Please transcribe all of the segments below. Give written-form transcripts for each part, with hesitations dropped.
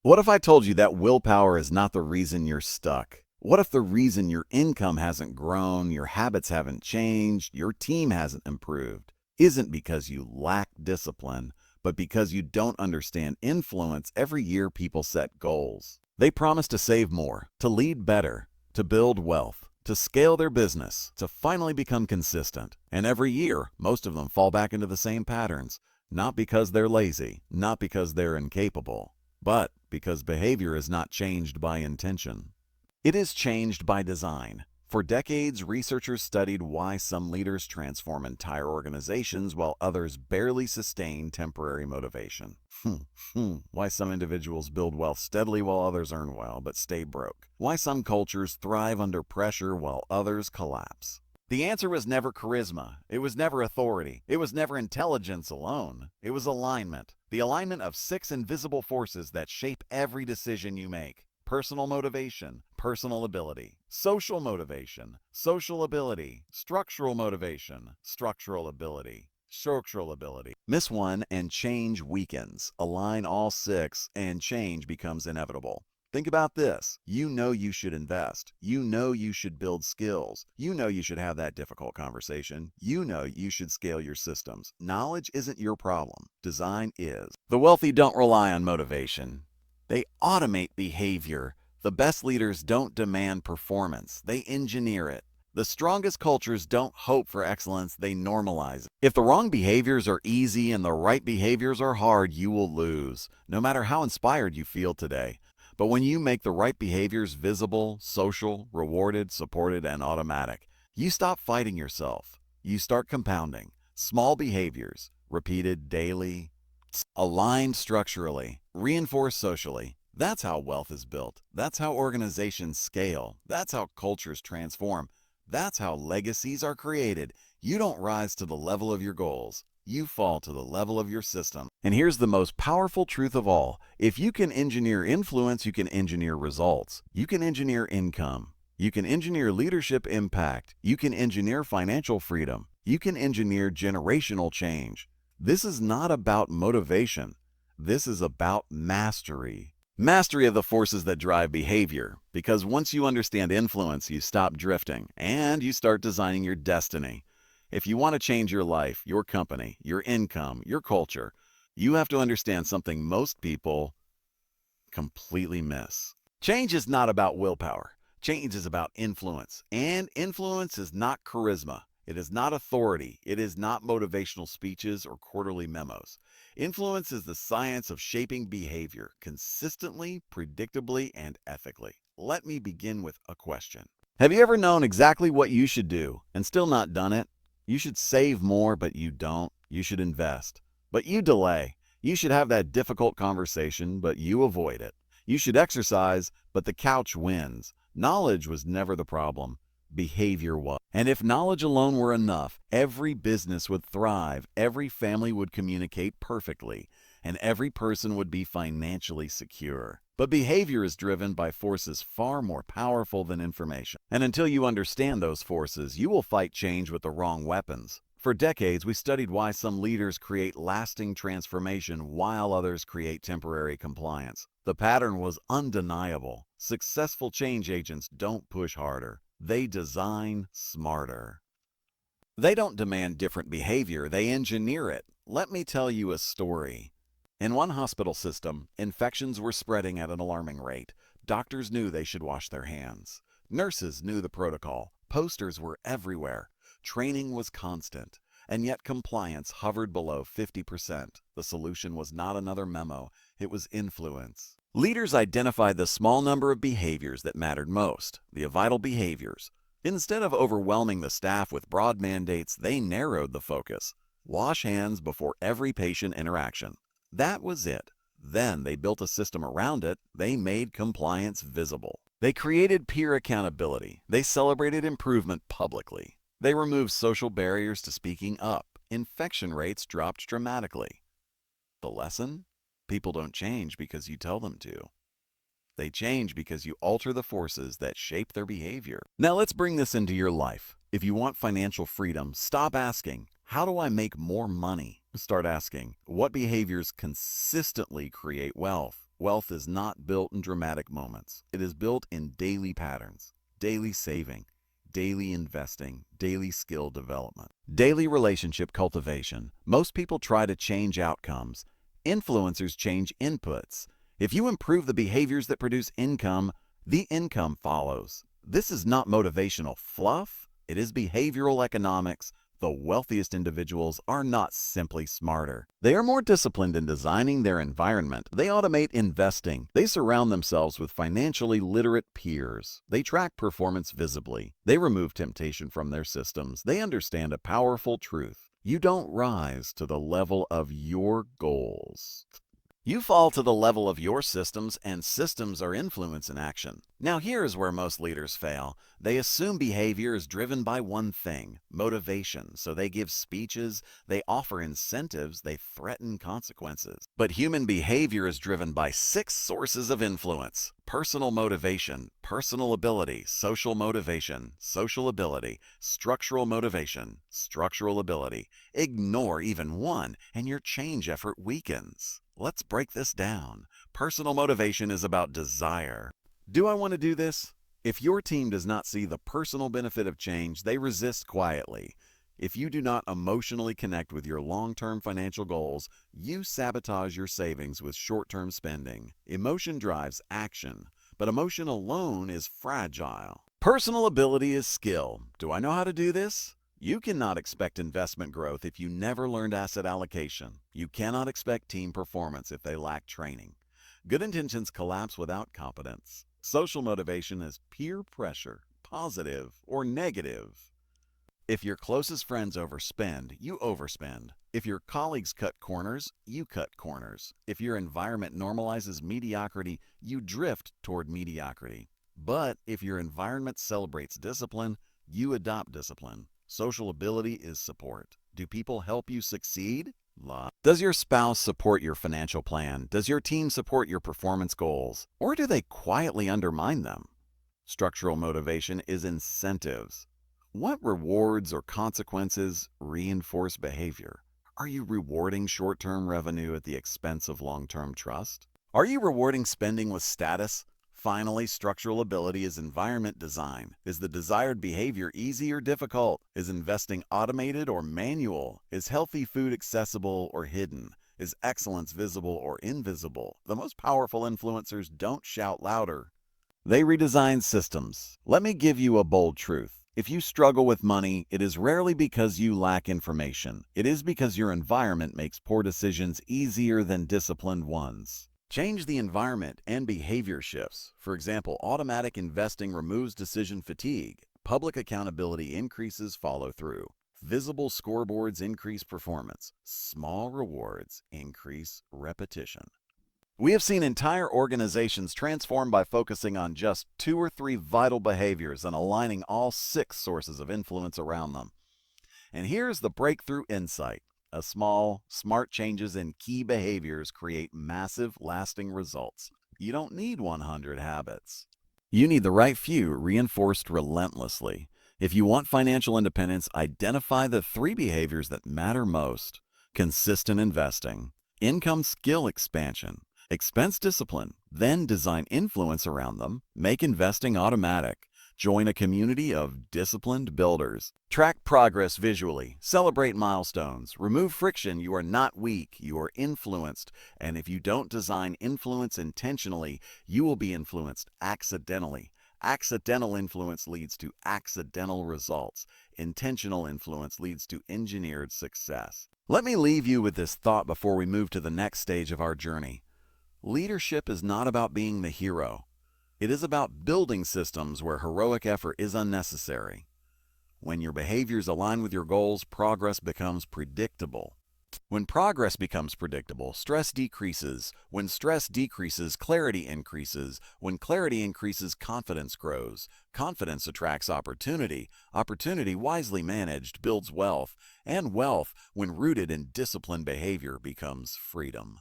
What if I told you that willpower is not the reason you're stuck? What if the reason your income hasn't grown, your habits haven't changed, your team hasn't improved, isn't because you lack discipline, but because you don't understand influence? Every year people set goals. They promise to save more, to lead better, to build wealth, to scale their business, to finally become consistent. And every year, most of them fall back into the same patterns, not because they're lazy, not because they're incapable, but because behavior is not changed by intention. It is changed by design. For decades, researchers studied why some leaders transform entire organizations while others barely sustain temporary motivation. Why some individuals build wealth steadily while others earn well but stay broke. Why some cultures thrive under pressure while others collapse. The answer was never charisma. It was never authority. It was never intelligence alone. It was alignment. The alignment of 6 invisible forces that shape every decision you make. Personal motivation, personal ability. Social motivation, social ability. Structural motivation, structural ability. Structural ability. Miss one and change weakens. Align all 6 and change becomes inevitable. Think about this. You know you should invest. You know you should build skills. You know you should have that difficult conversation. You know you should scale your systems. Knowledge isn't your problem. Design is. The wealthy don't rely on motivation. They automate behavior. The best leaders don't demand performance. They engineer it. The strongest cultures don't hope for excellence, they normalize it. If the wrong behaviors are easy and the right behaviors are hard, you will lose, no matter how inspired you feel today. But when you make the right behaviors visible, social, rewarded, supported, and automatic, you stop fighting yourself. You start compounding. Small behaviors, repeated daily, aligned structurally, reinforced socially. That's how wealth is built. That's how organizations scale. That's how cultures transform. That's how legacies are created. You don't rise to the level of your goals. You fall to the level of your system. And here's the most powerful truth of all. If you can engineer influence, you can engineer results. You can engineer income. You can engineer leadership impact. You can engineer financial freedom. You can engineer generational change. This is not about motivation. This is about mastery. Mastery of the forces that drive behavior. Because once you understand influence, you stop drifting and you start designing your destiny. If you want to change your life, your company, your income, your culture, you have to understand something most people completely miss. Change is not about willpower. Change is about influence. And influence is not charisma. It is not authority. It is not motivational speeches or quarterly memos. Influence is the science of shaping behavior consistently, predictably, and ethically. Let me begin with a question. Have you ever known exactly what you should do and still not done it? You should save more, but you don't. You should invest, but you delay. You should have that difficult conversation, but you avoid it. You should exercise, but the couch wins. Knowledge was never the problem. Behavior was. And if knowledge alone were enough, every business would thrive, every family would communicate perfectly, and every person would be financially secure. But behavior is driven by forces far more powerful than information. And until you understand those forces, you will fight change with the wrong weapons. For decades, we studied why some leaders create lasting transformation while others create temporary compliance. The pattern was undeniable. Successful change agents don't push harder. They design smarter. They don't demand different behavior, they engineer it. Let me tell you a story. In one hospital system, infections were spreading at an alarming rate. Doctors knew they should wash their hands. Nurses knew the protocol. Posters were everywhere. Training was constant. And yet compliance hovered below 50%. The solution was not another memo, it was influence. Leaders identified the small number of behaviors that mattered most, the vital behaviors. Instead of overwhelming the staff with broad mandates, they narrowed the focus. Wash hands before every patient interaction. That was it. Then they built a system around it. They made compliance visible. They created peer accountability. They celebrated improvement publicly. They removed social barriers to speaking up. Infection rates dropped dramatically. The lesson? People don't change because you tell them to. They change because you alter the forces that shape their behavior. Now let's bring this into your life. If you want financial freedom, stop asking, how do I make more money? Start asking, what behaviors consistently create wealth? Wealth is not built in dramatic moments. It is built in daily patterns, daily saving, daily investing, daily skill development, daily relationship cultivation. Most people try to change outcomes. Influencers change inputs. If you improve the behaviors that produce income, the income follows. This is not motivational fluff. It is behavioral economics. The wealthiest individuals are not simply smarter. They are more disciplined in designing their environment. They automate investing. They surround themselves with financially literate peers. They track performance visibly. They remove temptation from their systems. They understand a powerful truth. You don't rise to the level of your goals. You fall to the level of your systems, and systems are influence in action. Now here's where most leaders fail. They assume behavior is driven by one thing, motivation. So they give speeches, they offer incentives, they threaten consequences. But human behavior is driven by 6 sources of influence: personal motivation, personal ability, social motivation, social ability, structural motivation, structural ability. Ignore even one, and your change effort weakens. Let's break this down. Personal motivation is about desire. Do I want to do this? If your team does not see the personal benefit of change, they resist quietly. If you do not emotionally connect with your long-term financial goals, you sabotage your savings with short-term spending. Emotion drives action, but emotion alone is fragile. Personal ability is skill. Do I know how to do this? You cannot expect investment growth if you never learned asset allocation. You cannot expect team performance if they lack training. Good intentions collapse without competence. Social motivation is peer pressure, positive or negative. If your closest friends overspend, you overspend. If your colleagues cut corners, you cut corners. If your environment normalizes mediocrity, you drift toward mediocrity. But if your environment celebrates discipline, you adopt discipline. Social ability is support. Do people help you succeed? Does your spouse support your financial plan? Does your team support your performance goals? Or do they quietly undermine them? Structural motivation is incentives. What rewards or consequences reinforce behavior? Are you rewarding short-term revenue at the expense of long-term trust? Are you rewarding spending with status? Finally, structural ability is environment design. Is the desired behavior easy or difficult? Is investing automated or manual? Is healthy food accessible or hidden? Is excellence visible or invisible? The most powerful influencers don't shout louder. They redesign systems. Let me give you a bold truth. If you struggle with money, it is rarely because you lack information. It is because your environment makes poor decisions easier than disciplined ones. Change the environment and behavior shifts. For example, automatic investing removes decision fatigue. Public accountability increases follow-through. Visible scoreboards increase performance. Small rewards increase repetition. We have seen entire organizations transform by focusing on just 2 or 3 vital behaviors and aligning all 6 sources of influence around them. And here's the breakthrough insight. Small, smart changes in key behaviors create massive, lasting results. You don't need 100 habits. You need the right few reinforced relentlessly. If you want financial independence, identify the 3 behaviors that matter most: consistent investing, income skill expansion, expense discipline. Then design influence around them. Make investing automatic. Join a community of disciplined builders. Track progress visually. Celebrate milestones. Remove friction. You are not weak. You are influenced. And if you don't design influence intentionally, you will be influenced accidentally. Accidental influence leads to accidental results. Intentional influence leads to engineered success. Let me leave you with this thought before we move to the next stage of our journey. Leadership is not about being the hero. It is about building systems where heroic effort is unnecessary. When your behaviors align with your goals, progress becomes predictable. When progress becomes predictable, stress decreases. When stress decreases, clarity increases. When clarity increases, confidence grows. Confidence attracts opportunity. Opportunity, wisely managed, builds wealth. And wealth, when rooted in disciplined behavior, becomes freedom.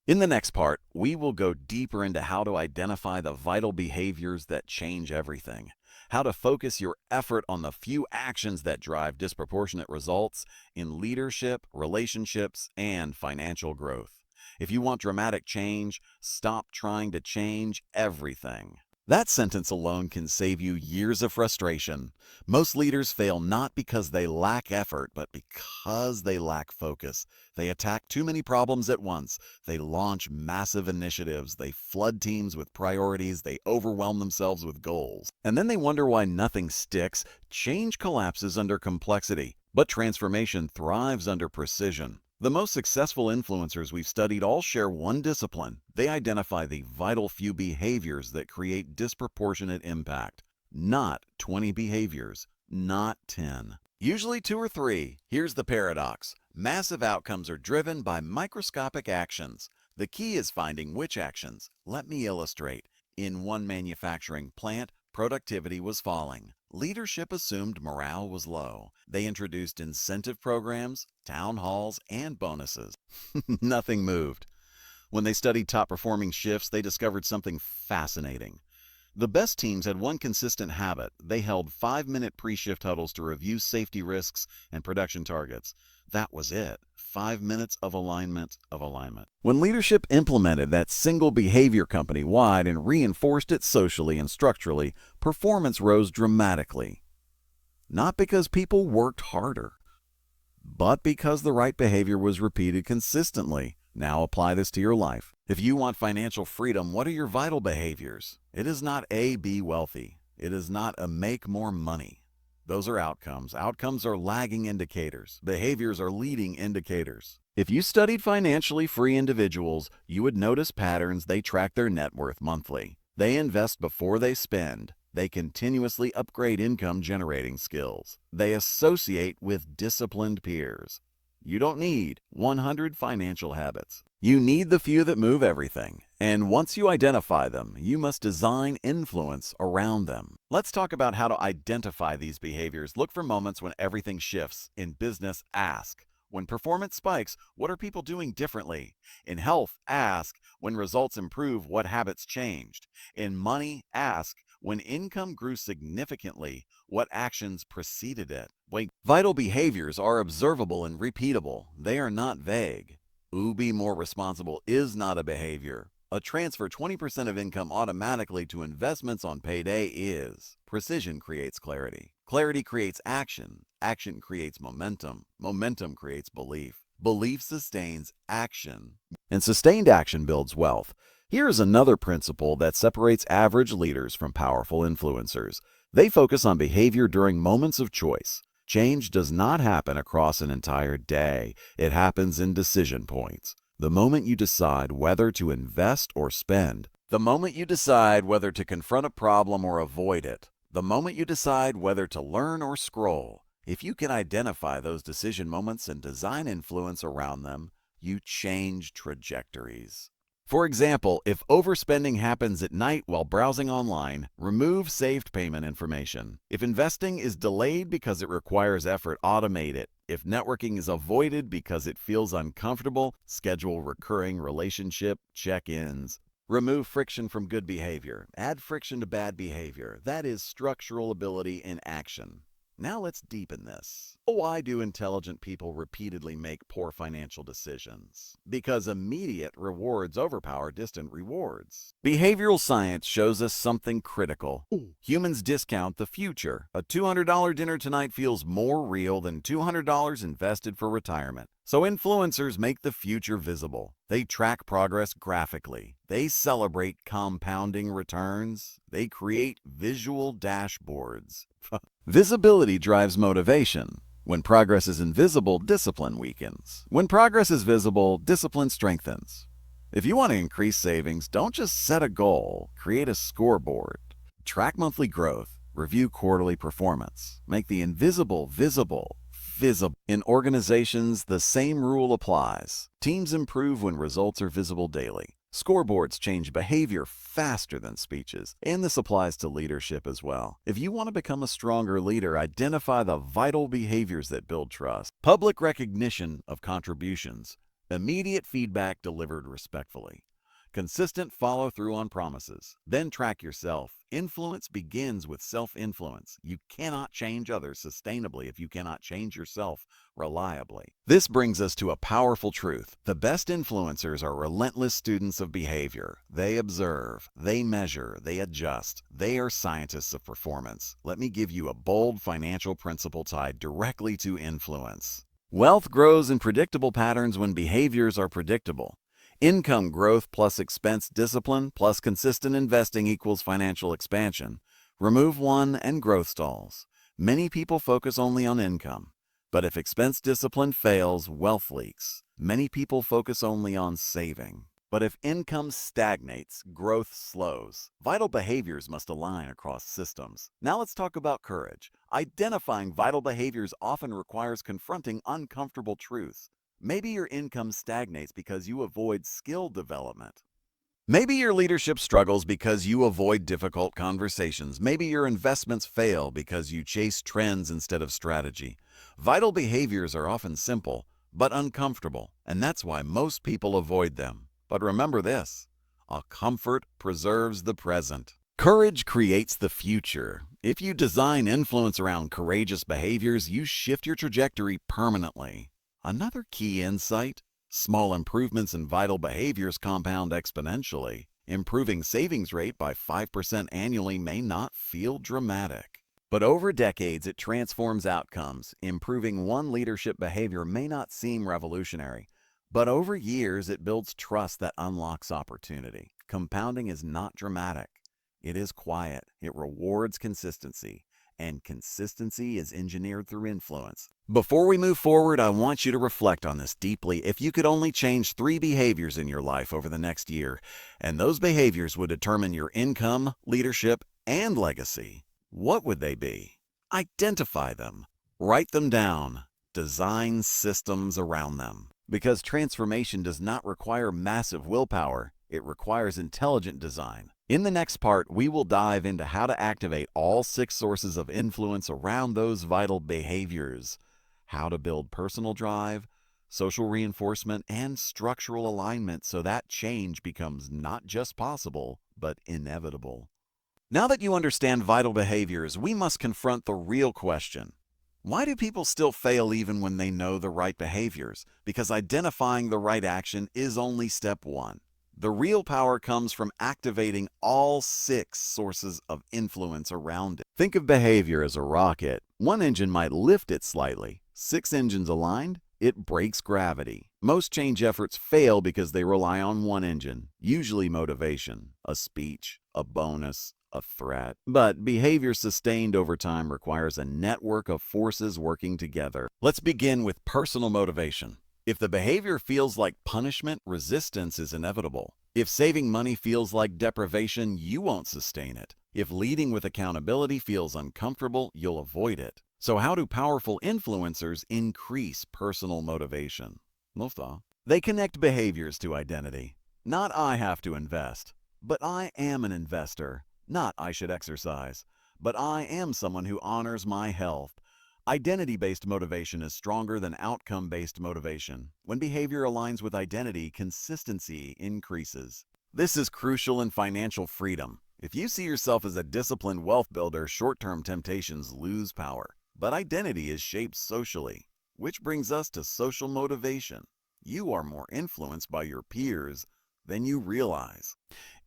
In the next part, we will go deeper into how to identify the vital behaviors that change everything, how to focus your effort on the few actions that drive disproportionate results in leadership, relationships, and financial growth. If you want dramatic change, stop trying to change everything. That sentence alone can save you years of frustration. Most leaders fail not because they lack effort, but because they lack focus. They attack too many problems at once. They launch massive initiatives. They flood teams with priorities. They overwhelm themselves with goals. And then they wonder why nothing sticks. Change collapses under complexity, but transformation thrives under precision. The most successful influencers we've studied all share one discipline. They identify the vital few behaviors that create disproportionate impact. Not 20 behaviors, not 10. Usually 2 or 3. Here's the paradox. Massive outcomes are driven by microscopic actions. The key is finding which actions. Let me illustrate. In one manufacturing plant, productivity was falling. Leadership assumed morale was low. They introduced incentive programs, town halls, and bonuses. Nothing moved. When they studied top-performing shifts, they discovered something fascinating. The best teams had one consistent habit. They held 5-minute pre-shift huddles to review safety risks and production targets. That was it. 5 minutes of alignment. When leadership implemented that single behavior company-wide and reinforced it socially and structurally, performance rose dramatically. Not because people worked harder, but because the right behavior was repeated consistently. Now apply this to your life. If you want financial freedom, what are your vital behaviors? It is not A, be wealthy. It is not a make more money. Those are outcomes. Outcomes are lagging indicators. Behaviors are leading indicators. If you studied financially free individuals, you would notice patterns. They track their net worth monthly. They invest before they spend. They continuously upgrade income-generating skills. They associate with disciplined peers. You don't need 100 financial habits. You need the few that move everything. And once you identify them, you must design influence around them. Let's talk about how to identify these behaviors. Look for moments when everything shifts. In business, ask. When performance spikes, what are people doing differently? In health, ask. When results improve, what habits changed? In money, ask. When income grew significantly, what actions preceded it? Vital behaviors are observable and repeatable. They are not vague. Be more responsible is not a behavior. A transfer 20% of income automatically to investments on payday is. Precision creates clarity. Clarity creates action. Action creates momentum. Momentum creates belief. Belief sustains action. And sustained action builds wealth. Here is another principle that separates average leaders from powerful influencers. They focus on behavior during moments of choice. Change does not happen across an entire day. It happens in decision points. The moment you decide whether to invest or spend. The moment you decide whether to confront a problem or avoid it. The moment you decide whether to learn or scroll. If you can identify those decision moments and design influence around them, you change trajectories. For example, if overspending happens at night while browsing online, remove saved payment information. If investing is delayed because it requires effort, automate it. If networking is avoided because it feels uncomfortable, schedule recurring relationship check-ins. Remove friction from good behavior. Add friction to bad behavior. That is structural ability in action. Now let's deepen this. Why do intelligent people repeatedly make poor financial decisions? Because immediate rewards overpower distant rewards. Behavioral science shows us something critical. Humans discount the future. A $200 dinner tonight feels more real than $200 invested for retirement. So influencers make the future visible. They track progress graphically. They celebrate compounding returns. They create visual dashboards. Visibility drives motivation. When progress is invisible, discipline weakens. When progress is visible, discipline strengthens. If you want to increase savings, don't just set a goal, create a scoreboard. Track monthly growth, review quarterly performance. Make the invisible visible. In organizations, the same rule applies. Teams improve when results are visible daily. Scoreboards change behavior faster than speeches, and this applies to leadership as well. If you want to become a stronger leader, identify the vital behaviors that build trust. Public recognition of contributions. Immediate feedback delivered respectfully. Consistent follow-through on promises. Then track yourself. Influence begins with self-influence. You cannot change others sustainably if you cannot change yourself reliably. This brings us to a powerful truth. The best influencers are relentless students of behavior. They observe, they measure, they adjust. They are scientists of performance. Let me give you a bold financial principle tied directly to influence. Wealth grows in predictable patterns when behaviors are predictable. Income growth plus expense discipline plus consistent investing equals financial expansion. Remove one and growth stalls. Many people focus only on income. But if expense discipline fails, wealth leaks. Many people focus only on saving. But if income stagnates, growth slows. Vital behaviors must align across systems. Now let's talk about courage. Identifying vital behaviors often requires confronting uncomfortable truths. Maybe your income stagnates because you avoid skill development. Maybe your leadership struggles because you avoid difficult conversations. Maybe your investments fail because you chase trends instead of strategy. Vital behaviors are often simple, but uncomfortable, and that's why most people avoid them. But remember this, a comfort preserves the present. Courage creates the future. If you design influence around courageous behaviors, you shift your trajectory permanently. Another key insight, small improvements in vital behaviors compound exponentially. Improving savings rate by 5% annually may not feel dramatic, but over decades it transforms outcomes. Improving one leadership behavior may not seem revolutionary, but over years it builds trust that unlocks opportunity. Compounding is not dramatic. It is quiet. It rewards consistency. And consistency is engineered through influence. Before we move forward, I want you to reflect on this deeply. If you could only change 3 behaviors in your life over the next year, and those behaviors would determine your income, leadership, and legacy, what would they be? Identify them. Write them down. Design systems around them. Because transformation does not require massive willpower, it requires intelligent design. In the next part, we will dive into how to activate all 6 sources of influence around those vital behaviors, how to build personal drive, social reinforcement, and structural alignment so that change becomes not just possible, but inevitable. Now that you understand vital behaviors, we must confront the real question. Why do people still fail even when they know the right behaviors? Because identifying the right action is only step 1. The real power comes from activating all 6 sources of influence around it. Think of behavior as a rocket. One engine might lift it slightly. 6 engines aligned, it breaks gravity. Most change efforts fail because they rely on one engine, usually motivation, a speech, a bonus, a threat. But behavior sustained over time requires a network of forces working together. Let's begin with personal motivation. If the behavior feels like punishment, resistance is inevitable. If saving money feels like deprivation, you won't sustain it. If leading with accountability feels uncomfortable, you'll avoid it. So how do powerful influencers increase personal motivation? They connect behaviors to identity. Not I have to invest, but I am an investor. Not I should exercise, but I am someone who honors my health. Identity-based motivation is stronger than outcome-based motivation. When behavior aligns with identity, consistency increases. This is crucial in financial freedom. If you see yourself as a disciplined wealth builder, short-term temptations lose power. But identity is shaped socially, which brings us to social motivation. You are more influenced by your peers than you realize.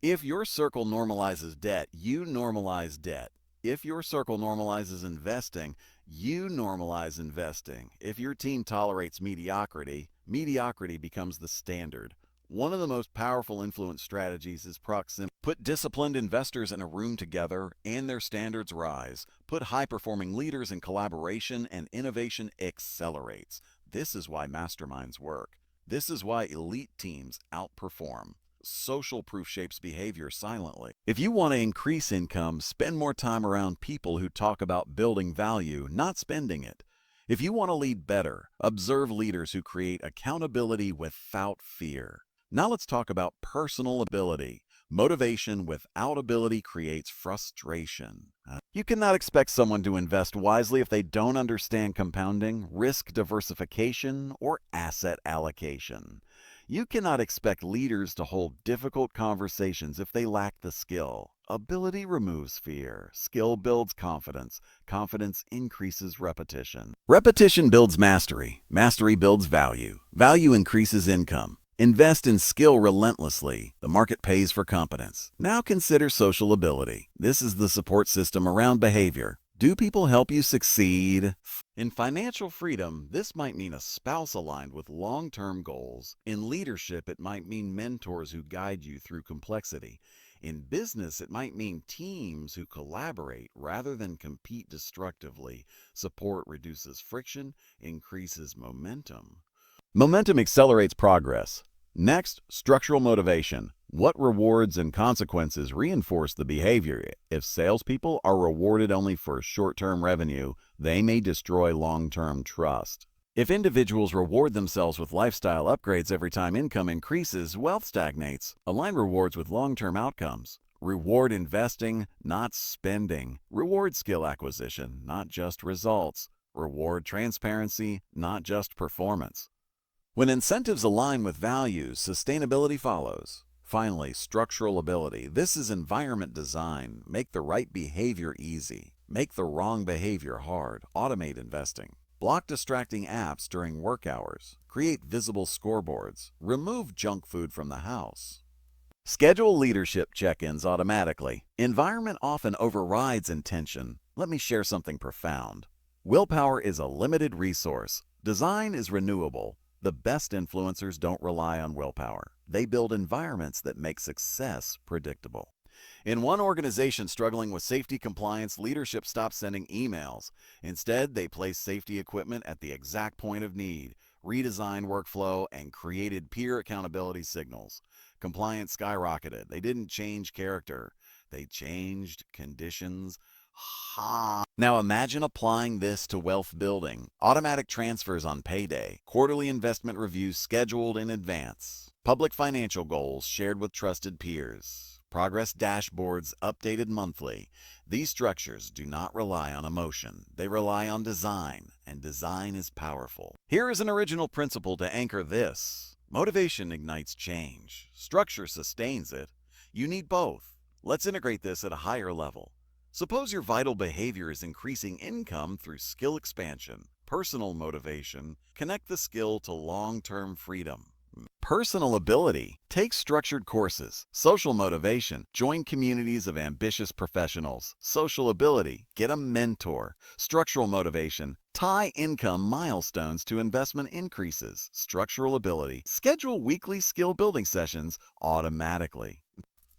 If your circle normalizes debt, you normalize debt. If your circle normalizes investing, you normalize investing. If your team tolerates mediocrity, mediocrity becomes the standard. One of the most powerful influence strategies is proximity. Put disciplined investors in a room together and their standards rise. Put high-performing leaders in collaboration and innovation accelerates. This is why masterminds work. This is why elite teams outperform. Social proof shapes behavior silently. If you want to increase income, spend more time around people who talk about building value, not spending it. If you want to lead better, observe leaders who create accountability without fear. Now let's talk about personal ability. Motivation without ability creates frustration. You cannot expect someone to invest wisely if they don't understand compounding, risk diversification, or asset allocation. You cannot expect leaders to hold difficult conversations if they lack the skill. Ability removes fear. Skill builds confidence. Confidence increases repetition. Repetition builds mastery. Mastery builds value. Value increases income. Invest in skill relentlessly. The market pays for competence. Now consider social ability. This is the support system around behavior. Do people help you succeed? In financial freedom, this might mean a spouse aligned with long-term goals. In leadership, it might mean mentors who guide you through complexity. In business, it might mean teams who collaborate rather than compete destructively. Support reduces friction, increases momentum. Momentum accelerates progress. Next, structural motivation. What rewards and consequences reinforce the behavior? If salespeople are rewarded only for short-term revenue, they may destroy long-term trust. If individuals reward themselves with lifestyle upgrades every time income increases, wealth stagnates. Align rewards with long-term outcomes. Reward investing, not spending. Reward skill acquisition, not just results. Reward transparency, not just performance. When incentives align with values, sustainability follows. Finally, structural ability. This is environment design. Make the right behavior easy. Make the wrong behavior hard. Automate investing. Block distracting apps during work hours. Create visible scoreboards. Remove junk food from the house. Schedule leadership check-ins automatically. Environment often overrides intention. Let me share something profound. Willpower is a limited resource. Design is renewable. The best influencers don't rely on willpower. They build environments that make success predictable. In one organization struggling with safety compliance, leadership stopped sending emails. Instead, they placed safety equipment at the exact point of need, redesigned workflow, and created peer accountability signals. Compliance skyrocketed. They didn't change character. They changed conditions. Now imagine applying this to wealth building. Automatic transfers on payday, quarterly investment reviews scheduled in advance, public financial goals shared with trusted peers, progress dashboards updated monthly. These structures do not rely on emotion. They rely on design, and design is powerful. Here is an original principle to anchor this. Motivation ignites change. Structure sustains it. You need both. Let's integrate this at a higher level. Suppose your vital behavior is increasing income through skill expansion, personal motivation. Connect the skill to long-term freedom. Personal ability. Take structured courses. Social motivation. Join communities of ambitious professionals. Social ability. Get a mentor. Structural motivation. Tie income milestones to investment increases. Structural ability. Schedule weekly skill building sessions automatically.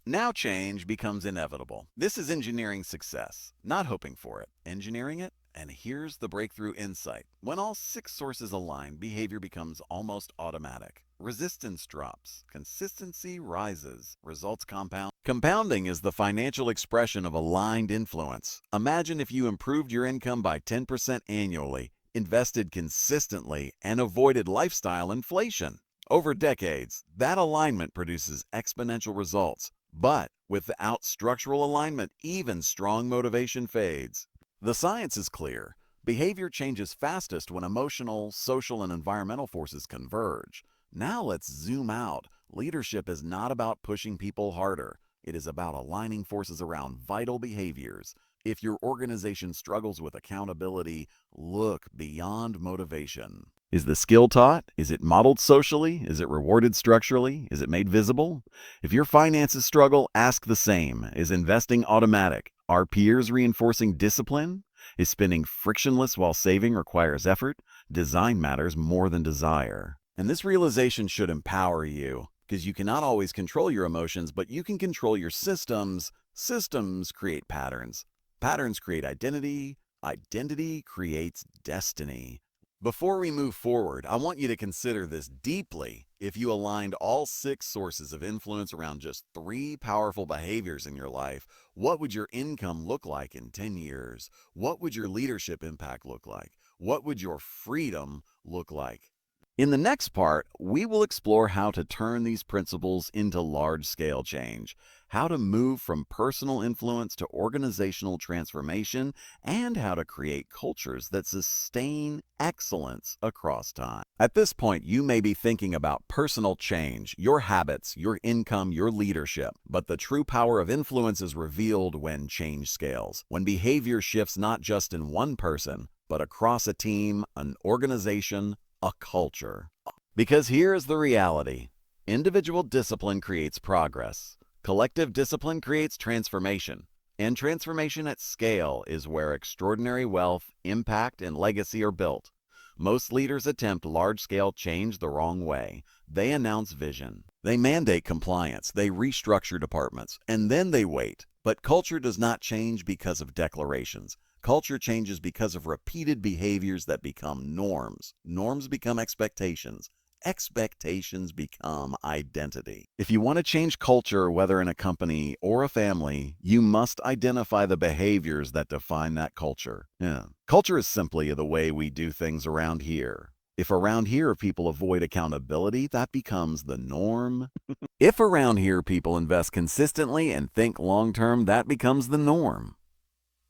Now change becomes inevitable. This is engineering success, not hoping for it, engineering it. And here's the breakthrough insight. When all 6 sources align, behavior becomes almost automatic. Resistance drops, consistency rises, results compound. Compounding is the financial expression of aligned influence. Imagine if you improved your income by 10% annually, invested consistently, and avoided lifestyle inflation. Over decades, that alignment produces exponential results. But without structural alignment, even strong motivation fades. The science is clear. Behavior changes fastest when emotional, social, and environmental forces converge. Now let's zoom out. Leadership is not about pushing people harder. It is about aligning forces around vital behaviors. If your organization struggles with accountability, look beyond motivation. Is the skill taught? Is it modeled socially? Is it rewarded structurally? Is it made visible? If your finances struggle, ask the same. Is investing automatic? Are peers reinforcing discipline? Is spending frictionless while saving requires effort? Design matters more than desire. And this realization should empower you, because you cannot always control your emotions, but you can control your systems. Systems create patterns. Patterns create identity. Identity creates destiny. Before we move forward, I want you to consider this deeply. If you aligned all 6 sources of influence around just 3 powerful behaviors in your life, what would your income look like in 10 years? What would your leadership impact look like? What would your freedom look like? In the next part, we will explore how to turn these principles into large-scale change, how to move from personal influence to organizational transformation, and how to create cultures that sustain excellence across time. At this point, you may be thinking about personal change, your habits, your income, your leadership. But the true power of influence is revealed when change scales, when behavior shifts not just in one person, but across a team, an organization, a culture. Because here's the reality. Individual discipline creates progress. Collective discipline creates transformation. And transformation at scale is where extraordinary wealth, impact, and legacy are built. Most leaders attempt large-scale change the wrong way. They announce vision. They mandate compliance. They restructure departments. And then they wait. But culture does not change because of declarations. Culture changes because of repeated behaviors that become norms. Norms become expectations. Expectations become identity. If you want to change culture, whether in a company or a family, you must identify the behaviors that define that culture. Culture is simply the way we do things around here. If around here people avoid accountability, that becomes the norm. If around here people invest consistently and think long-term, that becomes the norm.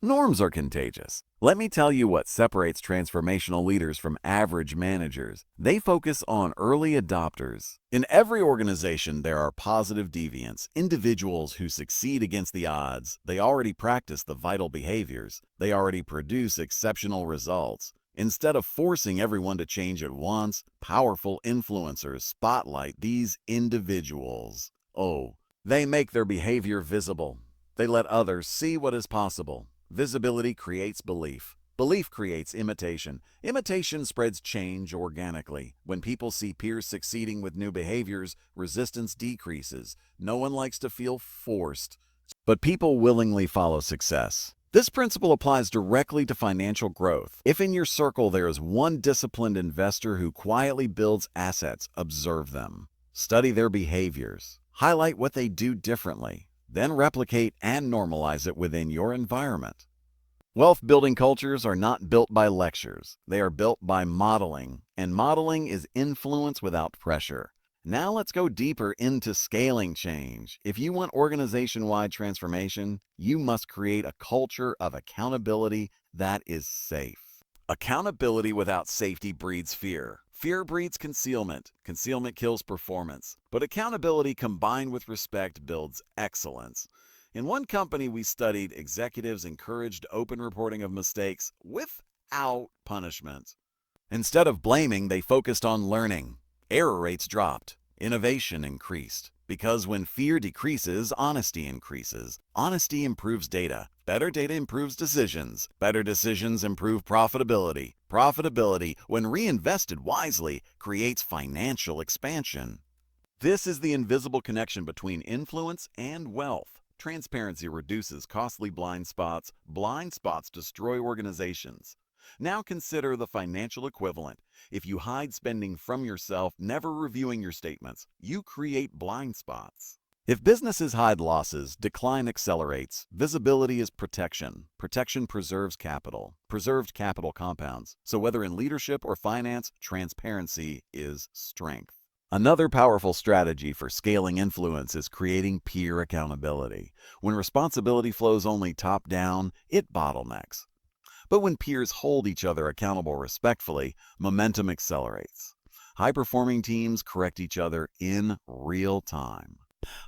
Norms are contagious. Let me tell you what separates transformational leaders from average managers. They focus on early adopters. In every organization, there are positive deviants, individuals who succeed against the odds. They already practice the vital behaviors. They already produce exceptional results. Instead of forcing everyone to change at once, powerful influencers spotlight these individuals. They make their behavior visible. They let others see what is possible. Visibility creates belief. Belief creates imitation. Imitation spreads change organically. When people see peers succeeding with new behaviors, resistance decreases. No one likes to feel forced, but people willingly follow success. This principle applies directly to financial growth. If in your circle there is one disciplined investor who quietly builds assets, observe them. Study their behaviors. Highlight what they do differently. Then replicate and normalize it within your environment. Wealth-building cultures are not built by lectures. They are built by modeling, and modeling is influence without pressure. Now let's go deeper into scaling change. If you want organization-wide transformation, you must create a culture of accountability that is safe. Accountability without safety breeds fear. Fear breeds concealment. Concealment kills performance. But accountability combined with respect builds excellence. In one company we studied, executives encouraged open reporting of mistakes without punishment. Instead of blaming, they focused on learning. Error rates dropped. Innovation increased. Because when fear decreases, honesty increases. Honesty improves data. Better data improves decisions. Better decisions improve profitability. Profitability, when reinvested wisely, creates financial expansion. This is the invisible connection between influence and wealth. Transparency reduces costly blind spots. Blind spots destroy organizations. Now consider the financial equivalent. If you hide spending from yourself, never reviewing your statements, you create blind spots. If businesses hide losses, decline accelerates. Visibility is protection. Protection preserves capital. Preserved capital compounds. So whether in leadership or finance, transparency is strength. Another powerful strategy for scaling influence is creating peer accountability. When responsibility flows only top-down, it bottlenecks. But when peers hold each other accountable respectfully, momentum accelerates. High-performing teams correct each other in real time.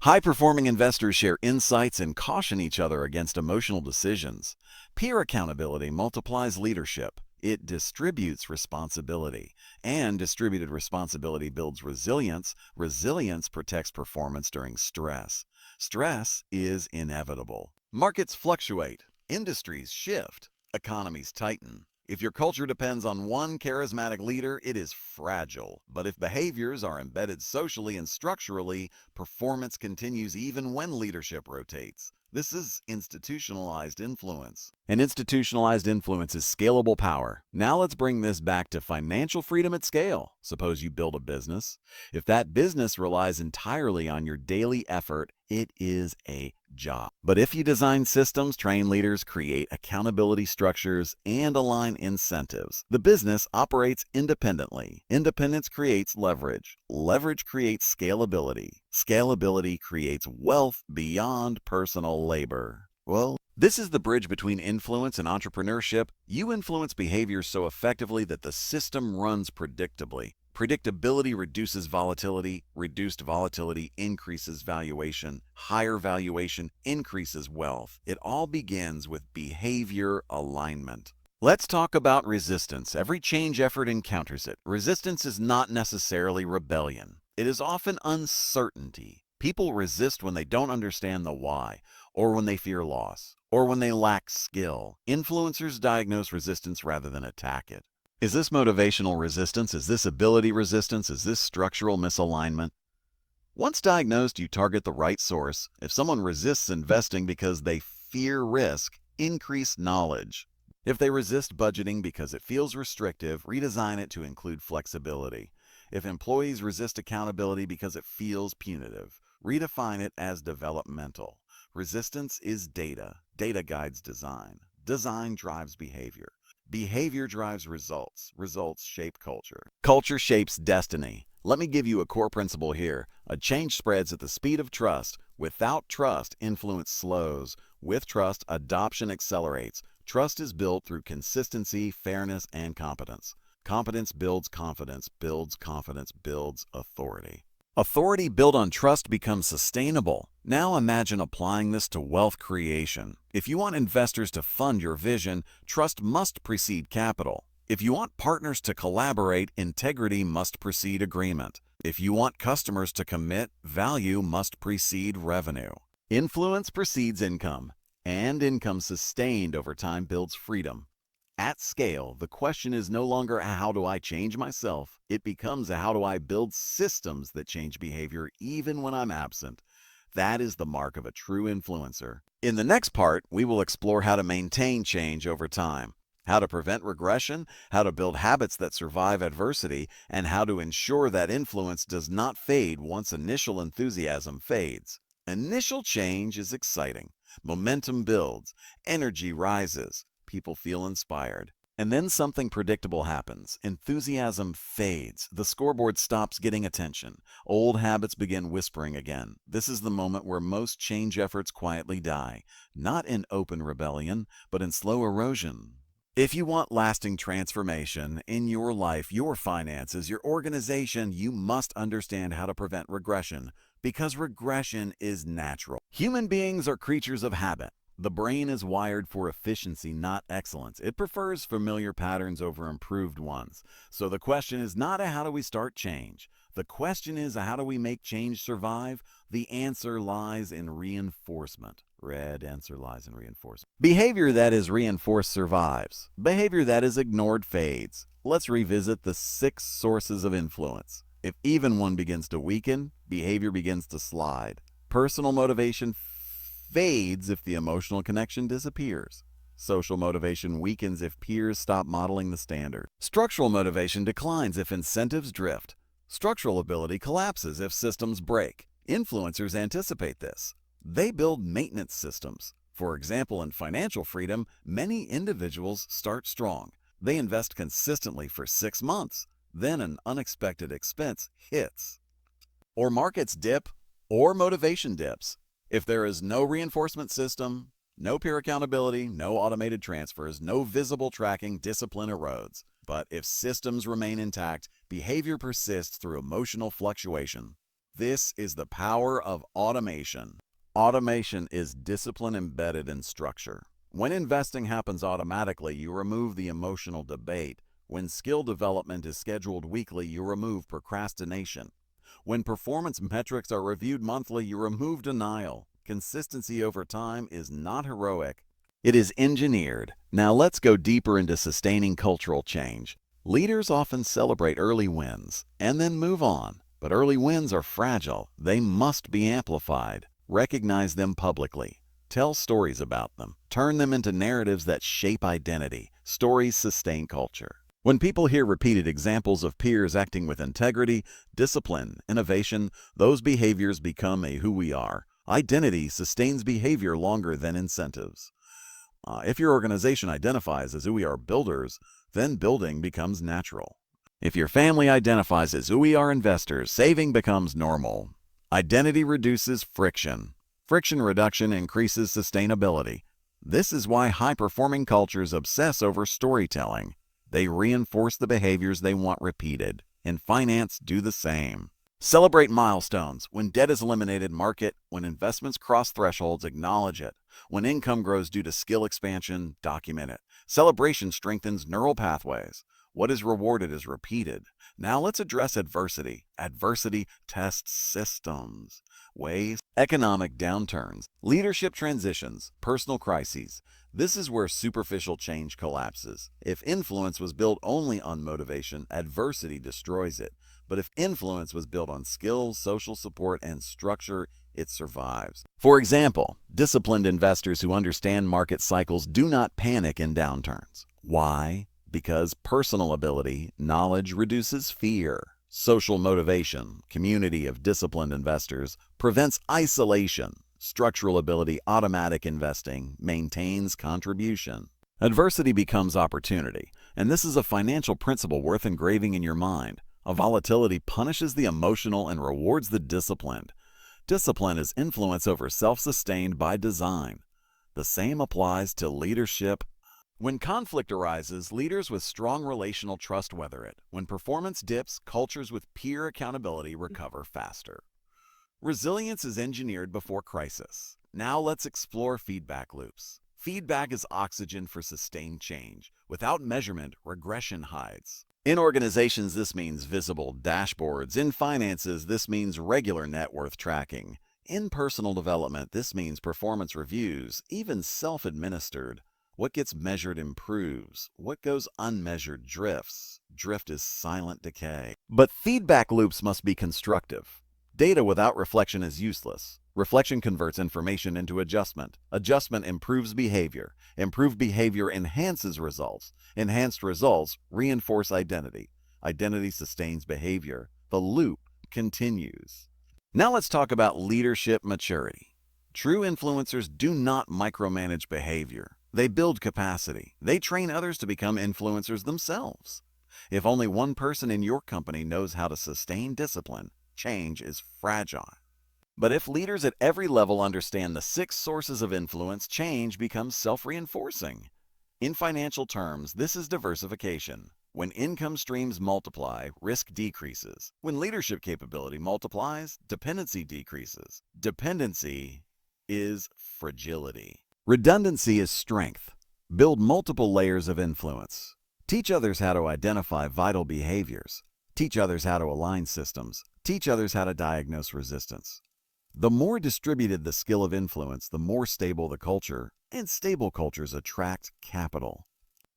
High-performing investors share insights and caution each other against emotional decisions. Peer accountability multiplies leadership. It distributes responsibility. And distributed responsibility builds resilience. Resilience protects performance during stress. Stress is inevitable. Markets fluctuate. Industries shift. Economies tighten. If your culture depends on one charismatic leader, it is fragile. But if behaviors are embedded socially and structurally, performance continues even when leadership rotates. This is institutionalized influence. And institutionalized influence is scalable power. Now let's bring this back to financial freedom at scale. Suppose you build a business. If that business relies entirely on your daily effort, It is a job. But if you design systems, train leaders, create accountability structures, and align incentives, the business operates independently. Independence creates leverage. Leverage creates scalability. Scalability creates wealth beyond personal labor. Well, this is the bridge between influence and entrepreneurship. You influence behavior so effectively that the system runs predictably. Predictability reduces volatility. Reduced volatility increases valuation. Higher valuation increases wealth. It all begins with behavior alignment. Let's talk about resistance. Every change effort encounters it. Resistance is not necessarily rebellion. It is often uncertainty. People resist when they don't understand the why, or when they fear loss, or when they lack skill. Influencers diagnose resistance rather than attack it. Is this motivational resistance? Is this ability resistance? Is this structural misalignment? Once diagnosed, you target the right source. If someone resists investing because they fear risk, increase knowledge. If they resist budgeting because it feels restrictive, redesign it to include flexibility. If employees resist accountability because it feels punitive, redefine it as developmental. Resistance is data. Data guides design. Design drives behavior. Behavior drives results. Results shape culture. Culture shapes destiny. Let me give you a core principle here. A change spreads at the speed of trust. Without trust, influence slows. With trust, adoption accelerates. Trust is built through consistency, fairness, and competence. Competence builds confidence, builds confidence, builds authority. Authority built on trust becomes sustainable. Now imagine applying this to wealth creation. If you want investors to fund your vision, trust must precede capital. If you want partners to collaborate, integrity must precede agreement. If you want customers to commit, value must precede revenue. Influence precedes income, and income sustained over time builds freedom. At scale, the question is no longer how do I change myself? It becomes how do I build systems that change behavior even when I'm absent? That is the mark of a true influencer. In the next part, we will explore how to maintain change over time, how to prevent regression, how to build habits that survive adversity, and how to ensure that influence does not fade once initial enthusiasm fades. Initial change is exciting. Momentum builds. Energy rises. People feel inspired. And then something predictable happens. Enthusiasm fades. The scoreboard stops getting attention. Old habits begin whispering again. This is the moment where most change efforts quietly die. Not in open rebellion, but in slow erosion. If you want lasting transformation in your life, your finances, your organization, you must understand how to prevent regression, because regression is natural. Human beings are creatures of habit. The brain is wired for efficiency, not excellence. It prefers familiar patterns over improved ones. So the question is not how do we start change? The question is how do we make change survive? The answer lies in reinforcement. Red answer lies in reinforcement. Behavior that is reinforced survives. Behavior that is ignored fades. Let's revisit the 6 sources of influence. If even one begins to weaken, behavior begins to slide. Personal motivation fades if the emotional connection disappears. Social motivation weakens if peers stop modeling the standard. Structural motivation declines if incentives drift. Structural ability collapses if systems break. Influencers anticipate this. They build maintenance systems. For example, in financial freedom, many individuals start strong. They invest consistently for 6 months. Then an unexpected expense hits. Or markets dip, or motivation dips. If there is no reinforcement system, no peer accountability, no automated transfers, no visible tracking, discipline erodes. But if systems remain intact, behavior persists through emotional fluctuation. This is the power of automation. Automation is discipline embedded in structure. When investing happens automatically, you remove the emotional debate. When skill development is scheduled weekly, you remove procrastination. When performance metrics are reviewed monthly, you remove denial. Consistency over time is not heroic. It is engineered. Now let's go deeper into sustaining cultural change. Leaders often celebrate early wins and then move on. But early wins are fragile. They must be amplified. Recognize them publicly. Tell stories about them. Turn them into narratives that shape identity. Stories sustain culture. When people hear repeated examples of peers acting with integrity, discipline, innovation, those behaviors become a who we are. Identity sustains behavior longer than incentives. If your organization identifies as we are builders, then building becomes natural. If your family identifies as we are investors, saving becomes normal. Identity reduces friction. Friction reduction increases sustainability. This is why high-performing cultures obsess over storytelling. They reinforce the behaviors they want repeated. In finance, do the same. Celebrate milestones. When debt is eliminated, mark it. When investments cross thresholds, acknowledge it. When income grows due to skill expansion, document it. Celebration strengthens neural pathways. What is rewarded is repeated. Now let's address adversity. Adversity tests systems. Ways, economic downturns, leadership transitions, personal crises. This is where superficial change collapses. If influence was built only on motivation, adversity destroys it. But if influence was built on skills, social support, and structure, it survives. For example, disciplined investors who understand market cycles do not panic in downturns. Why? Because personal ability, knowledge reduces fear. Social motivation, community of disciplined investors, prevents isolation. Structural ability, automatic investing, maintains contribution. Adversity becomes opportunity, and this is a financial principle worth engraving in your mind. A volatility punishes the emotional and rewards the disciplined. Discipline is influence over self-sustained by design. The same applies to leadership. When conflict arises, leaders with strong relational trust weather it. When performance dips, cultures with peer accountability recover faster. Resilience is engineered before crisis. Now let's explore feedback loops. Feedback is oxygen for sustained change. Without measurement, regression hides. In organizations, this means visible dashboards. In finances, this means regular net worth tracking. In personal development, this means performance reviews, even self-administered. What gets measured improves. What goes unmeasured drifts. Drift is silent decay. But feedback loops must be constructive. Data without reflection is useless. Reflection converts information into adjustment. Adjustment improves behavior. Improved behavior enhances results. Enhanced results reinforce identity. Identity sustains behavior. The loop continues. Now let's talk about leadership maturity. True influencers do not micromanage behavior. They build capacity. They train others to become influencers themselves. If only one person in your company knows how to sustain discipline, change is fragile. But if leaders at every level understand the 6 sources of influence, change becomes self-reinforcing. In financial terms, this is diversification. When income streams multiply, risk decreases. When leadership capability multiplies, dependency decreases. Dependency is fragility. Redundancy is strength. Build multiple layers of influence. Teach others how to identify vital behaviors. Teach others how to align systems. Teach others how to diagnose resistance. The more distributed the skill of influence, the more stable the culture, and stable cultures attract capital.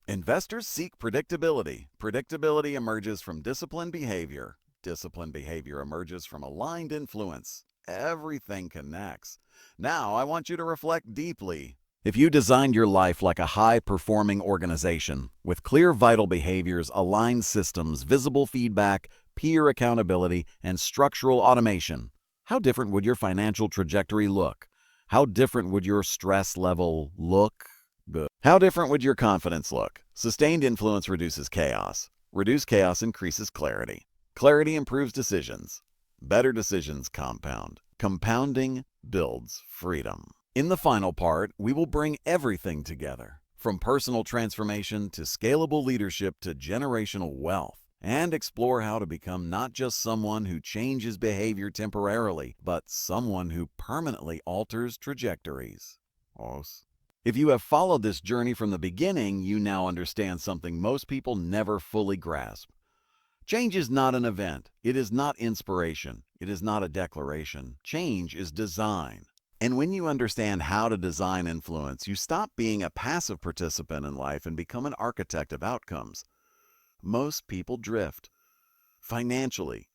Investors seek predictability. Predictability emerges from disciplined behavior. Disciplined behavior emerges from aligned influence. Everything connects. Now I want you to reflect deeply. If you designed your life like a high-performing organization, with clear vital behaviors, aligned systems, visible feedback, peer accountability, and structural automation, how different would your financial trajectory look? How different would your stress level look? How different would your confidence look? Sustained influence reduces chaos. Reduced chaos increases clarity. Clarity improves decisions. Better decisions compound. Compounding builds freedom. In the final part, we will bring everything together, from personal transformation to scalable leadership to generational wealth, and explore how to become not just someone who changes behavior temporarily, but someone who permanently alters trajectories. If you have followed this journey from the beginning, you now understand something most people never fully grasp. Change is not an event. It is not inspiration. It is not a declaration. Change is design. And when you understand how to design influence, you stop being a passive participant in life and become an architect of outcomes. Most people drift financially.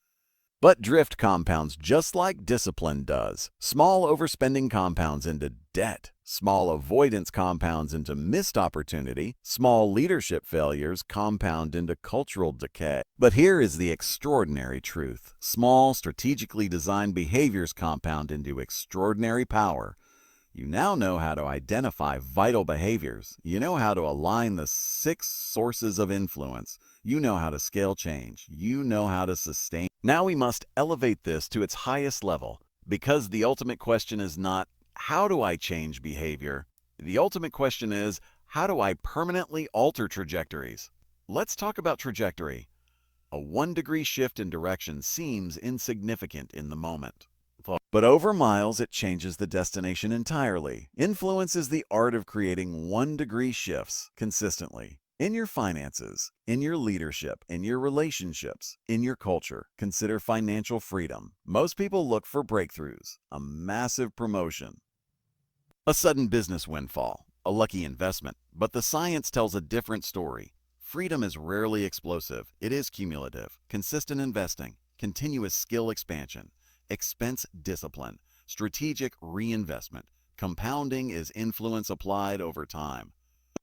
But drift compounds just like discipline does. Small overspending compounds into debt. Small avoidance compounds into missed opportunity. Small leadership failures compound into cultural decay. But here is the extraordinary truth. Small, strategically designed behaviors compound into extraordinary power. You now know how to identify vital behaviors. You know how to align the 6 sources of influence. You know how to scale change. You know how to sustain. Now we must elevate this to its highest level, because the ultimate question is not, how do I change behavior? The ultimate question is, how do I permanently alter trajectories? Let's talk about trajectory. A 1-degree shift in direction seems insignificant in the moment. But over miles, it changes the destination entirely. Influence is the art of creating 1-degree shifts consistently. In your finances, in your leadership, in your relationships, in your culture. Consider financial freedom. Most people look for breakthroughs, a massive promotion, a sudden business windfall, a lucky investment. But the science tells a different story. Freedom is rarely explosive. It is cumulative. Consistent investing, continuous skill expansion, expense discipline, strategic reinvestment. Compounding is influence applied over time.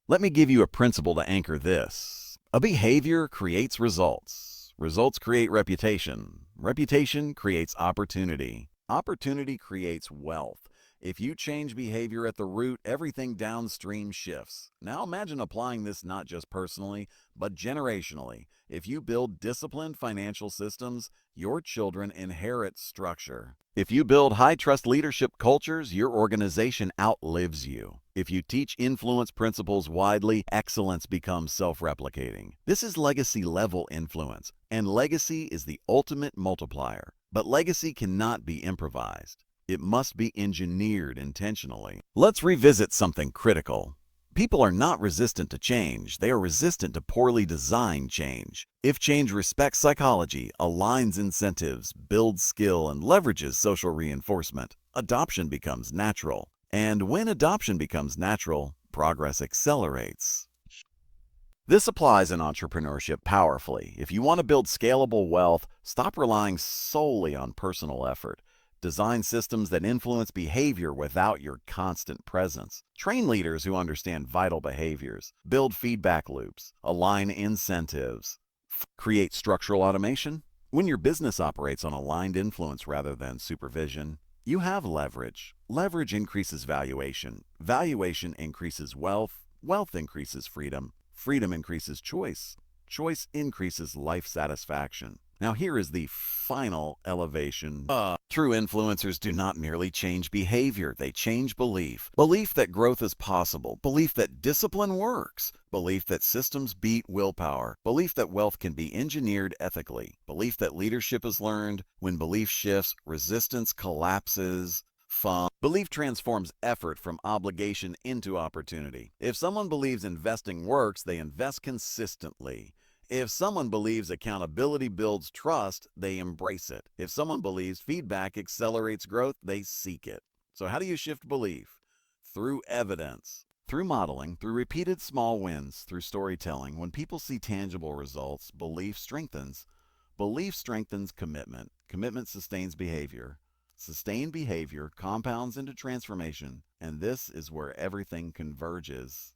Let me give you a principle to anchor this. A behavior creates results. Results create reputation. Reputation creates opportunity. Opportunity creates wealth. If you change behavior at the root, everything downstream shifts. Now imagine applying this not just personally, but generationally. If you build disciplined financial systems, your children inherit structure. If you build high-trust leadership cultures, your organization outlives you. If you teach influence principles widely, excellence becomes self-replicating. This is legacy-level influence, and legacy is the ultimate multiplier. But legacy cannot be improvised. It must be engineered intentionally. Let's revisit something critical. People are not resistant to change. They are resistant to poorly designed change. If change respects psychology, aligns incentives, builds skill, and leverages social reinforcement, adoption becomes natural. And when adoption becomes natural, progress accelerates. This applies in entrepreneurship powerfully. If you want to build scalable wealth, stop relying solely on personal effort. Design systems that influence behavior without your constant presence. Train leaders who understand vital behaviors. Build feedback loops. Align incentives. Create structural automation. When your business operates on aligned influence rather than supervision, you have leverage. Leverage increases valuation. Valuation increases wealth. Wealth increases freedom. Freedom increases choice. Choice increases life satisfaction. Now here is the final elevation. True influencers do not merely change behavior, they change belief. Belief that growth is possible. Belief that discipline works. Belief that systems beat willpower. Belief that wealth can be engineered ethically. Belief that leadership is learned. When belief shifts, resistance collapses. Belief transforms effort from obligation into opportunity. If someone believes investing works, they invest consistently. If someone believes accountability builds trust, they embrace it. If someone believes feedback accelerates growth, they seek it. So how do you shift belief? Through evidence, through modeling, through repeated small wins, through storytelling. When people see tangible results, belief strengthens. Belief strengthens commitment. Commitment sustains behavior. Sustained behavior compounds into transformation, and this is where everything converges.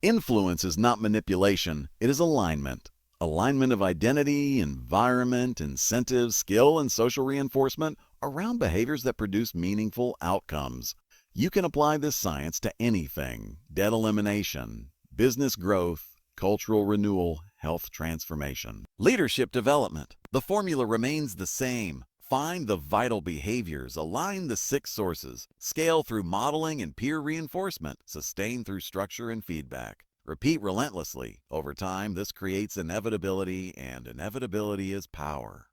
Influence is not manipulation, it is alignment. Alignment of identity, environment, incentives, skill, and social reinforcement around behaviors that produce meaningful outcomes. You can apply this science to anything: debt elimination, business growth, cultural renewal, health transformation, leadership development. The formula remains the same. Find the vital behaviors, align the 6 sources, scale through modeling and peer reinforcement, sustain through structure and feedback. Repeat relentlessly. Over time, this creates inevitability, and inevitability is power.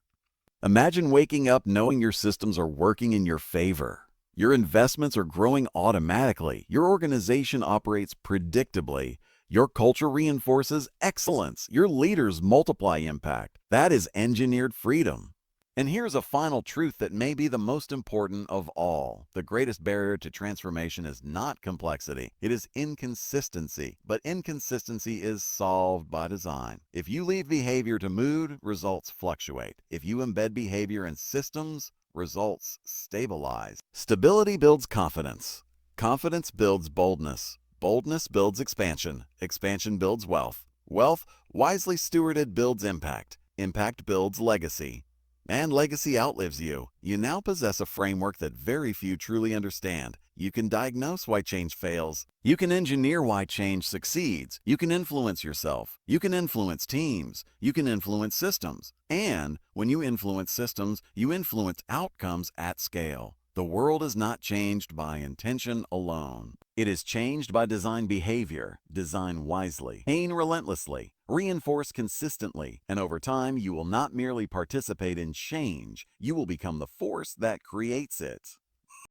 Imagine waking up knowing your systems are working in your favor. Your investments are growing automatically. Your organization operates predictably. Your culture reinforces excellence. Your leaders multiply impact. That is engineered freedom. And here's a final truth that may be the most important of all. The greatest barrier to transformation is not complexity, it is inconsistency. But inconsistency is solved by design. If you leave behavior to mood, results fluctuate. If you embed behavior in systems, results stabilize. Stability builds confidence. Confidence builds boldness. Boldness builds expansion. Expansion builds wealth. Wealth, wisely stewarded, builds impact. Impact builds legacy. And legacy outlives you. You now possess a framework that very few truly understand. You can diagnose why change fails. You can engineer why change succeeds. You can influence yourself. You can influence teams. You can influence systems. And when you influence systems, you influence outcomes at scale. The world is not changed by intention alone. It is changed by design behavior. Design wisely. Aim relentlessly. Reinforce consistently. And over time, you will not merely participate in change, you will become the force that creates it.